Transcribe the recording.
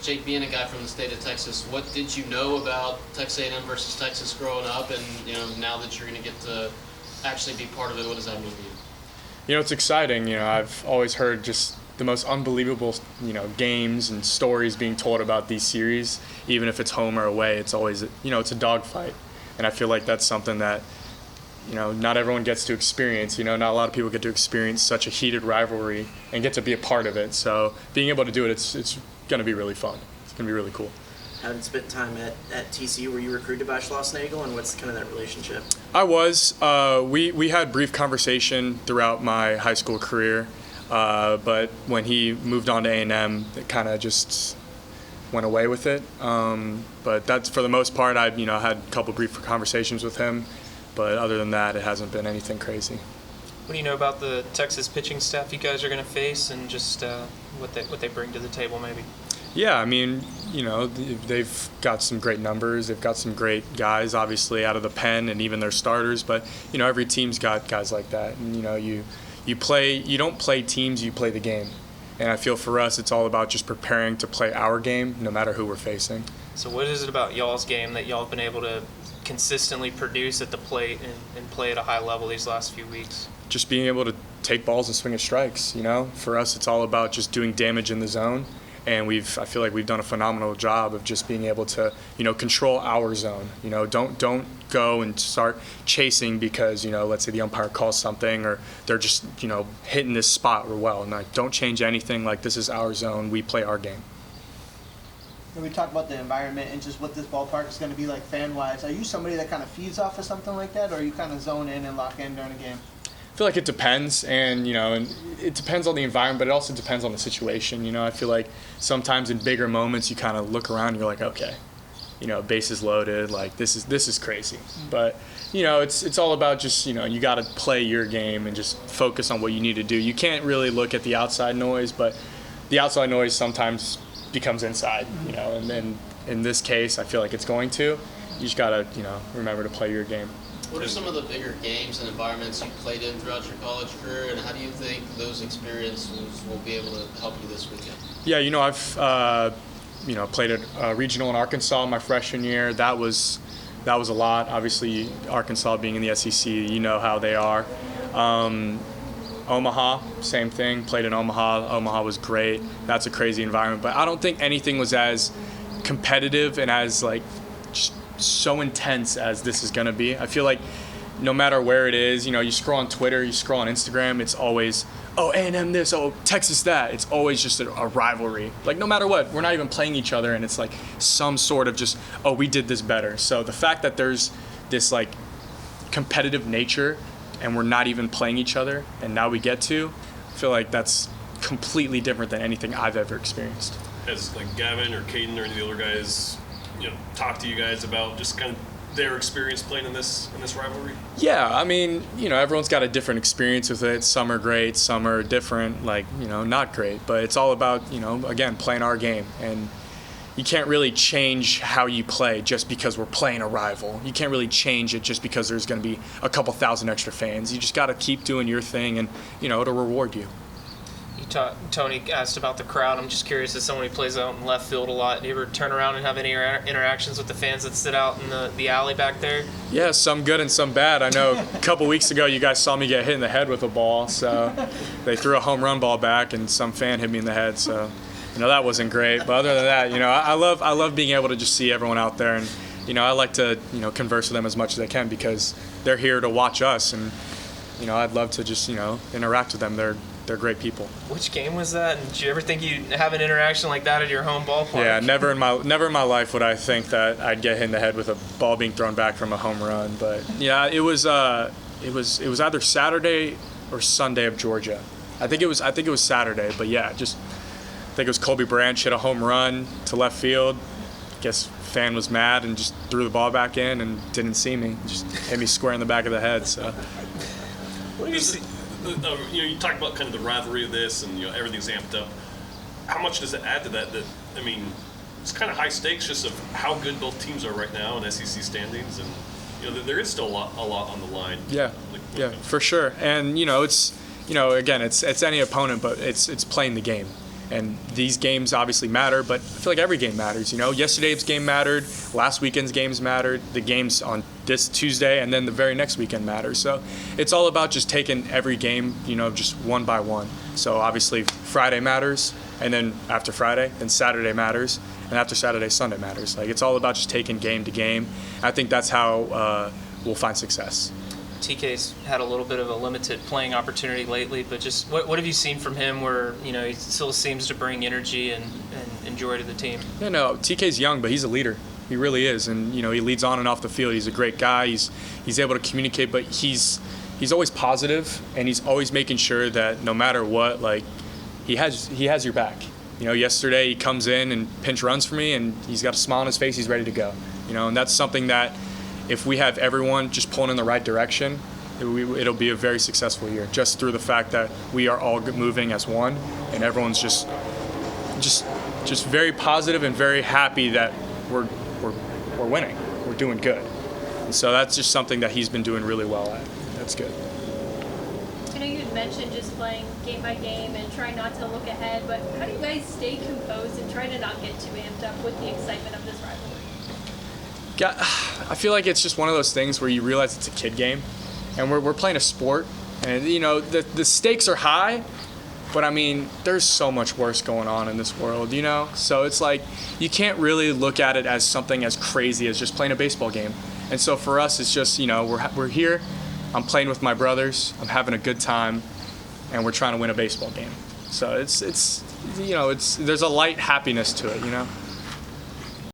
Jake, being a guy from the state of Texas, what did you know about Texas A&M versus Texas growing up, and now that you're going to get to actually be part of it, what does that mean to you? It's exciting. I've always heard just the most unbelievable, games and stories being told about these series. Even if it's home or away, it's always, it's a dogfight, and I feel like that's something that, not everyone gets to experience. Not a lot of people get to experience such a heated rivalry and get to be a part of it. So being able to do it, it's going to be really fun. It's going to be really cool. Having spent time at TCU, were you recruited by Schlossnagle, and what's kind of that relationship? I was. We had brief conversation throughout my high school career, but when he moved on to A&M, it kind of just went away with it. But that's, for the most part, I've had a couple brief conversations with him, but other than that, it hasn't been anything crazy. What do you know about the Texas pitching staff you guys are going to face, and just what they bring to the table, maybe? Yeah, I mean, they've got some great numbers. They've got some great guys, obviously, out of the pen, and even their starters. But every team's got guys like that. And you don't play teams, you play the game. And I feel for us, it's all about just preparing to play our game, no matter who we're facing. So what is it about y'all's game that y'all have been able to consistently produce at the plate and play at a high level these last few weeks? Just being able to take balls and swing at strikes. For us, it's all about just doing damage in the zone. And I feel like we've done a phenomenal job of just being able to, control our zone. Don't go and start chasing because, let's say the umpire calls something or they're just, hitting this spot real well. And don't change anything. This is our zone. We play our game. When we talk about the environment and just what this ballpark is going to be like fan-wise, are you somebody that kind of feeds off of something like that, or are you kind of zone in and lock in during a game? I feel like it depends, and it depends on the environment, but it also depends on the situation. I feel like sometimes in bigger moments you kind of look around and you're like, okay, bases loaded, this is crazy. But it's all about just you got to play your game and just focus on what you need to do. You can't really look at the outside noise, but the outside noise sometimes becomes inside. And then in this case, I feel like it's going to. You just got to remember to play your game. What are some of the bigger games and environments you played in throughout your college career, and how do you think those experiences will be able to help you this weekend? Yeah, I've played a regional in Arkansas my freshman year. That was a lot. Obviously, Arkansas being in the SEC, how they are. Omaha, same thing. Played in Omaha. Omaha was great. That's a crazy environment, but I don't think anything was as competitive and as just so intense as this is going to be. I feel like no matter where it is, you scroll on Twitter, you scroll on Instagram, it's always, oh, A&M this, oh, Texas that. It's always just a rivalry. No matter what, we're not even playing each other, and it's some sort of just, oh, we did this better. So the fact that there's this competitive nature and we're not even playing each other, and now we get to, I feel like that's completely different than anything I've ever experienced. Has Gavin or Caden or any of the other guys talk to you guys about just kind of their experience playing in this rivalry? Yeah, I mean, everyone's got a different experience with it. Some are great, some are different, not great. But it's all about, again, playing our game. And you can't really change how you play just because we're playing a rival. You can't really change it just because there's going to be a couple thousand extra fans. You just got to keep doing your thing, and, it'll reward you. Tony asked about the crowd. I'm just curious, as someone who plays out in left field a lot, do you ever turn around and have any interactions with the fans that sit out in the alley back there? Yeah, some good and some bad. I know a couple weeks ago you guys saw me get hit in the head with a ball, so they threw a home run ball back and some fan hit me in the head, so that wasn't great. But other than that, I love being able to just see everyone out there, and I like to converse with them as much as I can because they're here to watch us, and I'd love to just interact with them. They're great people. Which game was that? And did you ever think you'd have an interaction like that at your home ballpark? Yeah, never in my life would I think that I'd get hit in the head with a ball being thrown back from a home run. But yeah, it was either Saturday or Sunday of Georgia. I think it was Saturday. But yeah, I think it was Colby Branch hit a home run to left field. Guess fan was mad and just threw the ball back in and didn't see me. Just hit me square in the back of the head. So. What do you see? You talk about kind of the rivalry of this, and everything's amped up. How much does it add to that? It's kind of high stakes just of how good both teams are right now in SEC standings, and there is still a lot on the line. Yeah, for sure. And it's again, it's any opponent, but it's playing the game. And these games obviously matter, but I feel like every game matters. Yesterday's game mattered, last weekend's games mattered, the games on this Tuesday, and then the very next weekend matters. So it's all about just taking every game, just one by one. So obviously Friday matters, and then after Friday, then Saturday matters, and after Saturday, Sunday matters. Like, it's all about just taking game to game. I think that's how we'll find success. TK's had a little bit of a limited playing opportunity lately, but just what have you seen from him where, he still seems to bring energy and joy to the team? Yeah, no, TK's young, but he's a leader. He really is. And, he leads on and off the field. He's a great guy. He's able to communicate, but he's always positive, and he's always making sure that no matter what, like, he has your back. Yesterday he comes in and pinch runs for me, and he's got a smile on his face. He's ready to go. And that's something that if we have everyone just pulling in the right direction, it'll be a very successful year, just through the fact that we are all moving as one, and everyone's just very positive and very happy that we're winning. We're doing good. And so that's just something that he's been doing really well at. That's good. I know you had mentioned just playing game by game and trying not to look ahead, but how do you guys stay composed and try to not get too amped up with the excitement of this rivalry? I feel like it's just one of those things where you realize it's a kid game, and we're playing a sport, and the stakes are high, but I mean there's so much worse going on in this world, so it's like you can't really look at it as something as crazy as just playing a baseball game. And so for us it's just we're here, I'm playing with my brothers, I'm having a good time, and we're trying to win a baseball game. So it's there's a light happiness to it.